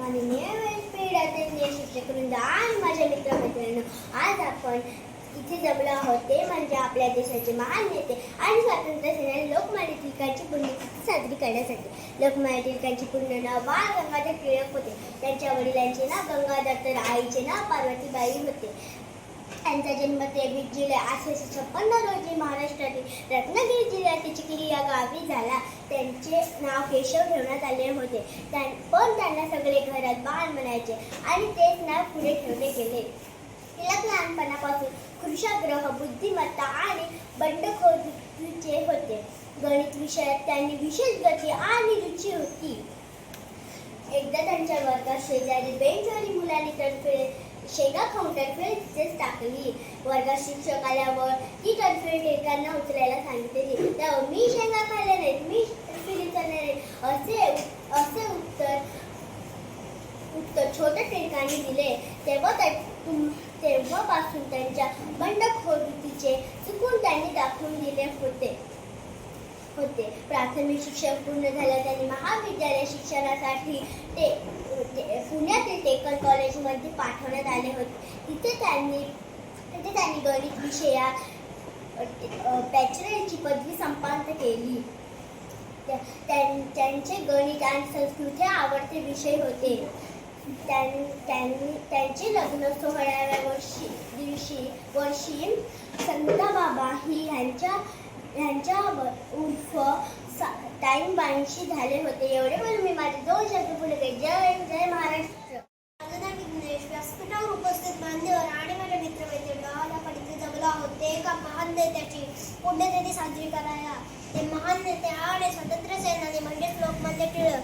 माननीय व्यासपीठातील शिक्षकवृंद आणि माझ्या मित्रमैत्रिणींनो, आज आपण इथे जमलो आहोत ते म्हणजे आपल्या देशाचे महान नेते आणि स्वातंत्र्य सेनानी लोकमान्य टिळकांची पुण्यतिथी साजरी करण्यासाठी। लोकमान्य टिळकांचे पूर्ण नाव बाळ गंगाधर टिळक होते। त्यांच्या वडिलांचे नाव गंगाधर तर आईचे नाव पार्वतीबाई होते। त्यांचा जन्म 23 जुलै 1856 रोजी महाराष्ट्रातील रत्नागिरी जिल्ह्यातील चिखली या गावी झाला। त्यांचे नाव केशव ठेवण्यात आले होते, पण त्यांना सगळे घरात बाळ म्हणायचे आणि तेच नाव पुढे ठेवले गेले। टिळक लहानपणापासून कुशाग्रह, बुद्धिमत्ता आणि बंडखोरीचे होते। गणित विषयात त्यांनी विशेष गती आणि रुची होती। एकदा त्यांच्या वर्गात शेजारी बेंचवरील मुलांनी तडफेड शेंगा खाऊन तडफेड तिथेच टाकली। वर्गात शिक्षक आल्यावर ती तडफेड टिळकांना उचलायला सांगितली। तेव्हा मी शेंगा खाल्ल्या नाहीत, मी तडफेड उचलले नाही असे उत्तर छोट्या टिळकांनी दिले। तेव्हापासून त्यांच्या बंडखोरीचे चुकून त्यांनी दाखवून दिले होते। प्राथमिक शिक्षण पूर्ण झाल्यावर त्यांनी महाविद्यालय शिक्षणासाठी पुण्यातील टेकन कॉलेजमध्ये पाठवण्यात आले होते। तिथे त्यांनी गणित विषयात बॅचलरची पदवी संपादन केली। त्यांचे गणित आणि संस्कृत हे आवडते विषय होते। त्यांचे लग्न 16व्या वर्षी संताबाबा ह्यांच्या उर्फ ताईंबाईंशी झाले होते। एवढे बोलून मी माझे 2 शब्द पुढे केले। जय महाराष्ट्र। व्यासपीठावर उपस्थित मान्यवर आणि माझ्या मित्रमैत्रिणींनो, आज आपण इथे जमलो आहोत ते एका महान नेत्याची पुण्यतिथी साजरी करायला। ते महान नेते आणि स्वातंत्र्य सेनानी म्हणजेच लोकमान्य टिळक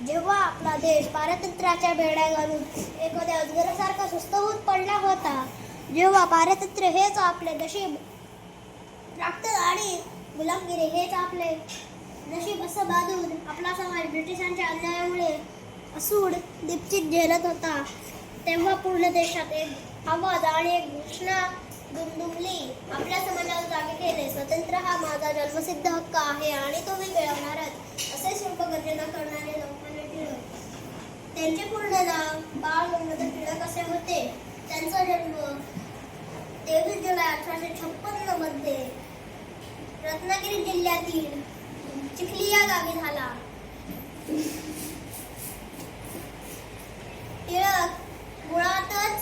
जेव्हा आपला देश पारतंत्र्याच्या बेड्या घालून एखाद्या अजगरासारखा सुस्त होत पडला होता, जेव्हा पारतंत्र्य हेच आपले नशीब, रक्त आणि गुलामगिरी हेच आपले नशीब असं बांधून आपला समाज ब्रिटिशांच्या अन्यायामुळे असूड दीपचित झेलत होता, तेव्हा पूर्ण देशात एक आवाज आणि एक घोषणा दुमदुमली। आपल्या समाजाला जागे केले, स्वतंत्र हा माझा जन्मसिद्ध हक्क आहे आणि तो मी मिळवणारच, असे शंख गर्जना करणारे लोकमान्य टिळक। त्यांचे पूर्ण नाव बाळ गंगाधर टिळक असे होते। त्यांचा जन्म 23 जुलै 1856 मध्ये रत्नागिरी जिल्ह्यातील चिखली या गावी झाला। टिळक मुळातच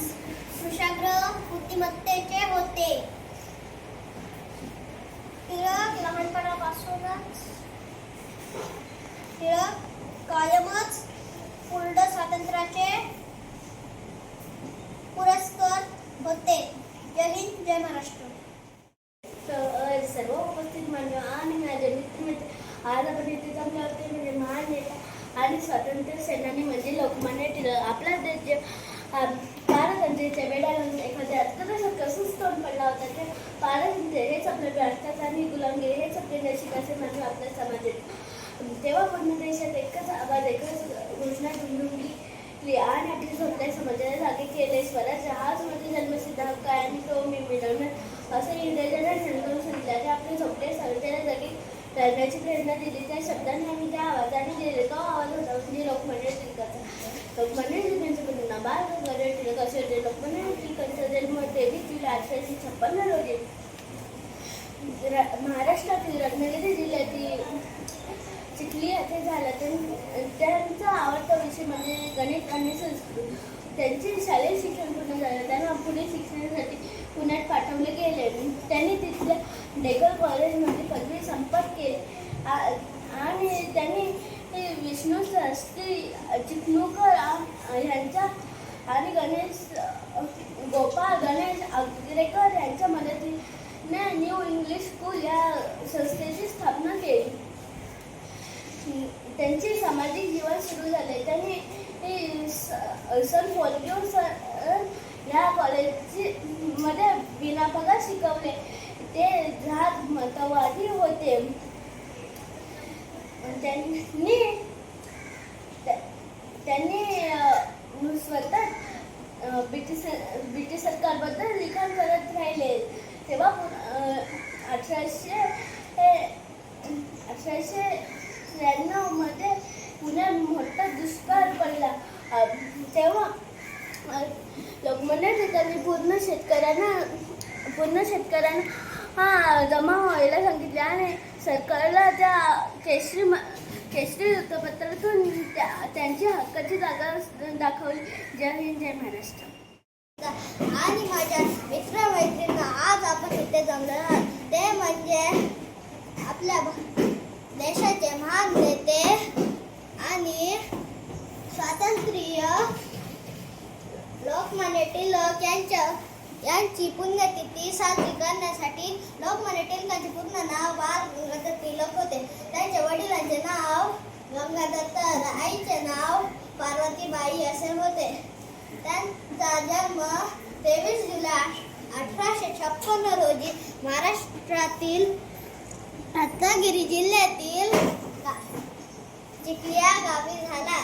कुशाग्र बुद्धिमत्तेचे होते। टिळक कायमच पूर्ण स्वातंत्र्याचे पुरस्कृत होते। जय हिंद, जय महाराष्ट्र। सर्व उपस्थित मान्यवर आणि माझे मित्रमैत्रिणी, आज आपण इथे जमलो आहोत म्हणजे महान नेता आणि स्वातंत्र्य सेनानी म्हणजे लोकमान्य टिळक। आपला देश पारतंत्र्याच्या बेड्या घालून एखाद्या अजगरासारखा सुस्त होऊन पडला होता। ते पारतंत्र्य हेच आपल्या भ्रष्टाचार आणि गुलामगिरी हेच आपले नशीब असे मानून आपल्या समाजात तेव्हा पूर्ण देशात एकच आवाज, एकच घोषणा दुमदुमली आणि आपल्या स्वतःच्या समाजाला जागे केले। स्वराज्य हाच माझा जन्मसिद्ध हक्क आहे आणि तो मी मिळवणार असे इंग्रजांना समजावून सांगितले। ते आपल्या झोपड्या समाजाला जागे करण्याची प्रेरणा दिली। त्या शब्दांनी आणि त्या आवाजाने दिले। तो आवाज होता म्हणजे लोकमान्य टिळकांचा। लोकमान्य टिळकांचे पूर्ण नाव बाळ गंगाधर टिळक असे होते। लोकमान्य टिळकांचा जन्म 23 जुलै 1856 रोजी महाराष्ट्रातील रत्नागिरी जिल्ह्यातील चिखली येथे झाला। त्यांचा आवडता विषय म्हणजे गणित आणि संस्कृत। त्यांचे शालेय शिक्षण पूर्ण झाले, त्यांना पुढे शिक्षणासाठी पुण्यात पाठवले गेले। त्यांनी तिथल्या डेक्कन कॉलेजमध्ये पदवी संपादन केली आणि त्यांनी विष्णू शास्त्री चिपळूणकर यांच्या आणि गोपाळ गणेश आगरेकर यांच्या मदतीने न्यू इंग्लिश स्कूल या संस्थेची स्थापना केली। त्यांचे सामाजिक जीवन सुरू झाले। त्यांनी सन फॉल्क्यूर या कॉलेजमध्ये विनापगार शिकवले। ते जातमतवादी होते। त्यांनी स्वतः ब्रिटिश सरकारबद्दल लिखाण करत राहिले। तेव्हा 1893 मध्ये पुण्यात मोठा दुष्काळ पडला। तेव्हा लोकमान्य टिळकांनी पूर्ण शेतकऱ्यांना जमा व्हायला सांगितले आणि सरकारला त्या केसरी वृत्तपत्रातून त्यांची हक्काची जागा दाखवली. जय हिंद, जय महाराष्ट्र. आणि माझ्या मित्रमैत्रिणींना आज आपण इथे जमलो आहात ते म्हणजे आपल्या देशाचे महान नेते आणि स्वातंत्र्य लोकमान्य टिळक यांची पुण्यतिथी साजरी करण्यासाठी लोकमान्य टिळकांचे पूर्ण नाव बाळ गंगाधर टिळक होते. त्यांच्या वडिलांचे नाव गंगाधर तर आईचे नाव पार्वतीबाई असे होते. त्यांचा जन्म 23 जुलै 1856 रोजी महाराष्ट्रातील रत्नागिरी जिल्ह्यातील चिखली या गावी झाला.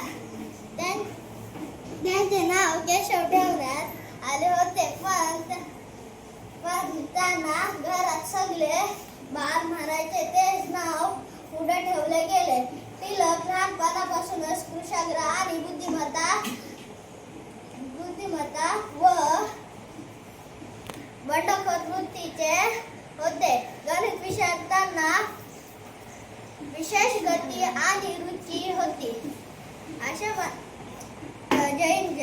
त्यांचे नाव केशव ठेवण्यात आले होते, पण त्यांना घरात सगळे बाळ म्हणायचे, तेच नाव पुढे ठेवले गेले. टिळक लहानपणापासूनच कुशाग्र आणि बुद्धिमत्ता व बंडखोर वृत्तीचे होते. गणित विषयात त्यांना विशेष गती आणि रुची होती. जय हिंद.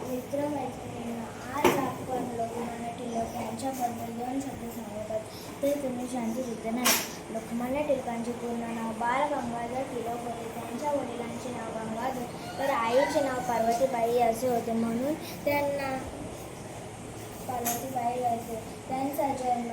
मित्रमैत्रिणींना आज आपण लोकमान्य टिळक यांच्याबद्दल 2 शब्द सांगतात. ते तुम्ही शांतचित्त नाही. लोकमान्य टिळकांचे पूर्ण नाव बाळ गंगाधर टिळक होते. त्यांच्या वडिलांचे नाव गंगाधर तर आईचे नाव पार्वतीबाई असे होते, म्हणून त्यांना पार्वतीबाई असे. त्यांचा जन्म